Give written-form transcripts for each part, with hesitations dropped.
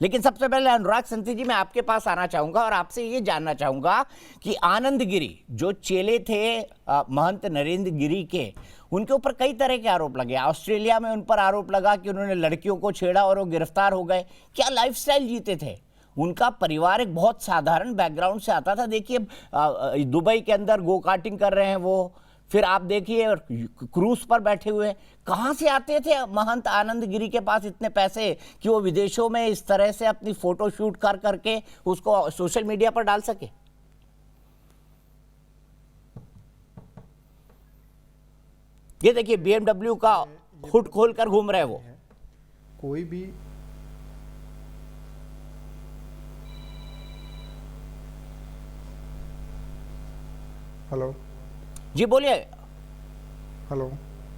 लेकिन सबसे पहले अनुराग संती जी मैं आपके पास आना चाहूंगा और आपसे ये जानना चाहूंगा कि आनंद गिरी जो चेले थे महंत नरेंद्र गिरी के, उनके ऊपर कई तरह के आरोप लगे। ऑस्ट्रेलिया में उन पर आरोप लगा कि उन्होंने लड़कियों को छेड़ा और वो गिरफ्तार हो गए। क्या लाइफस्टाइल जीते थे? उनका परिवार एक बहुत साधारण बैकग्राउंड से आता था। देखिए दुबई के अंदर गो कार्टिंग कर रहे हैं वो, फिर आप देखिए क्रूज पर बैठे हुए। कहाँ से आते थे महंत आनंद गिरी के पास इतने पैसे कि वो विदेशों में इस तरह से अपनी फोटो शूट कर करके उसको सोशल मीडिया पर डाल सके? ये देखिए BMW का हुड खोलकर घूम रहे वो। कोई भी हेलो जी बोलिए। हेलो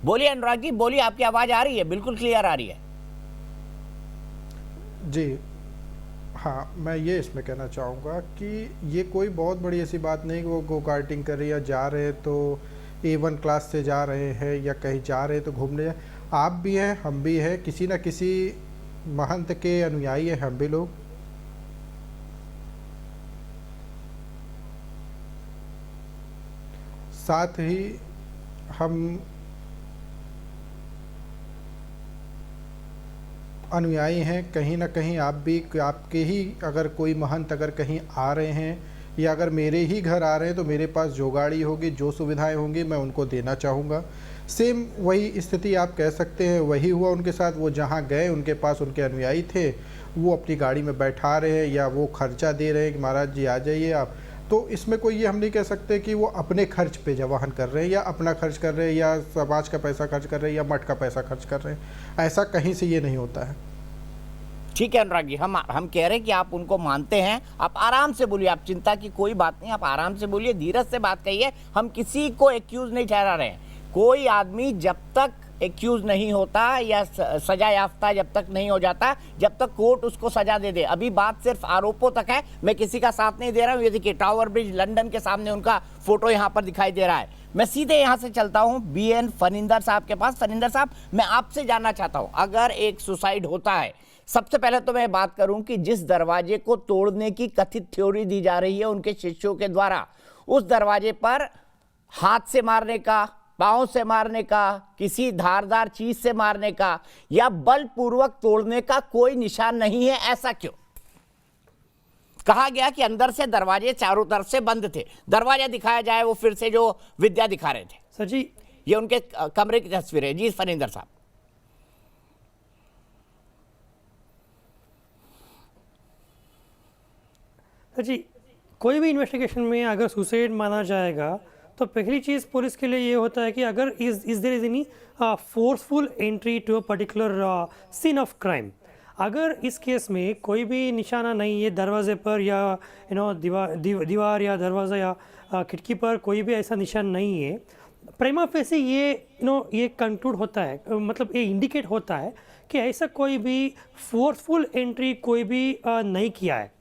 बोलिए अनुराग जी, बोलिए, आपकी आवाज आ रही है, बिल्कुल क्लियर आ रही है। जी हाँ, मैं ये इसमें कहना चाहूँगा कि ये कोई बहुत बड़ी ऐसी बात नहीं कि वो गो कार्टिंग कर रही है या जा रहे हैं तो A1 क्लास से जा रहे हैं या कहीं जा रहे हैं तो घूमने जाए। आप भी हैं, हम भी हैं, किसी न किसी महंत के अनुयायी हैं हम भी लोग। साथ ही हम अनुयायी हैं, कहीं ना कहीं आप भी, आपके ही अगर कोई महंत अगर कहीं आ रहे हैं या अगर मेरे ही घर आ रहे हैं तो मेरे पास जो गाड़ी होगी, जो सुविधाएं होंगी, मैं उनको देना चाहूँगा। सेम वही स्थिति आप कह सकते हैं वही हुआ उनके साथ। वो जहाँ गए उनके पास उनके अनुयायी थे, वो अपनी गाड़ी में बैठा रहे हैं या वो खर्चा दे रहे हैं कि महाराज जी आ जाइए आप। तो इसमें कोई ये हम नहीं कह सकते कि वो अपने खर्च पे वाहन कर रहे हैं या अपना खर्च कर रहे हैं या समाज का पैसा खर्च कर रहे हैं या मठ का पैसा खर्च कर रहे हैं। ऐसा कहीं से ये नहीं होता है। ठीक है अनुराग जी, हम कह रहे हैं कि आप उनको मानते हैं। आप आराम से बोलिए, आप चिंता की कोई बात नहीं, आप आराम से बोलिए, धीरज से बात कहिए। हम किसी को एक्यूज नहीं ठहरा रहे हैं। कोई आदमी जब तक एक्यूज नहीं होता या सजा याफ्ता जब तक नहीं हो जाता, जब तक कोर्ट उसको सजा दे दे। अभी बात सिर्फ आरोपों तक है, मैं किसी का साथ नहीं दे रहा हूँ। ये देखिए टावर ब्रिज लंदन के सामने उनका फोटो यहाँ पर दिखाई दे रहा है। मैं सीधे यहाँ से चलता हूँ BN फनिंदर साहब के पास। फनिंदर साहब, मैं आपसे जानना चाहता हूँ, अगर एक सुसाइड होता है, सबसे पहले तो मैं बात करूं कि जिस दरवाजे को तोड़ने की कथित थ्योरी दी जा रही है उनके शिष्यों के द्वारा, उस दरवाजे पर हाथ से मारने का, पांव से मारने का, किसी धारदार चीज से मारने का या बलपूर्वक तोड़ने का कोई निशान नहीं है। ऐसा क्यों? कहा गया कि अंदर से दरवाजे चारों तरफ से बंद थे। दरवाजा दिखाया जाए, वो फिर से जो विद्या दिखा रहे थे। सर जी, ये उनके कमरे की तस्वीर है। जी फनिंदर साहब। जी, कोई भी इन्वेस्टिगेशन में अगर सुसाइड माना जाएगा तो पहली चीज़ पुलिस के लिए ये होता है कि अगर is there is any forceful entry to a particular scene of crime. अगर इस केस में कोई भी निशाना नहीं है दरवाजे पर या दीवार या दरवाज़ा या खिड़की पर कोई भी ऐसा निशान नहीं है, प्रिमा फेसी ये ये कंक्लूड होता है, मतलब ये इंडिकेट होता है कि ऐसा कोई भी फोर्सफुल एंट्री कोई भी नहीं किया है।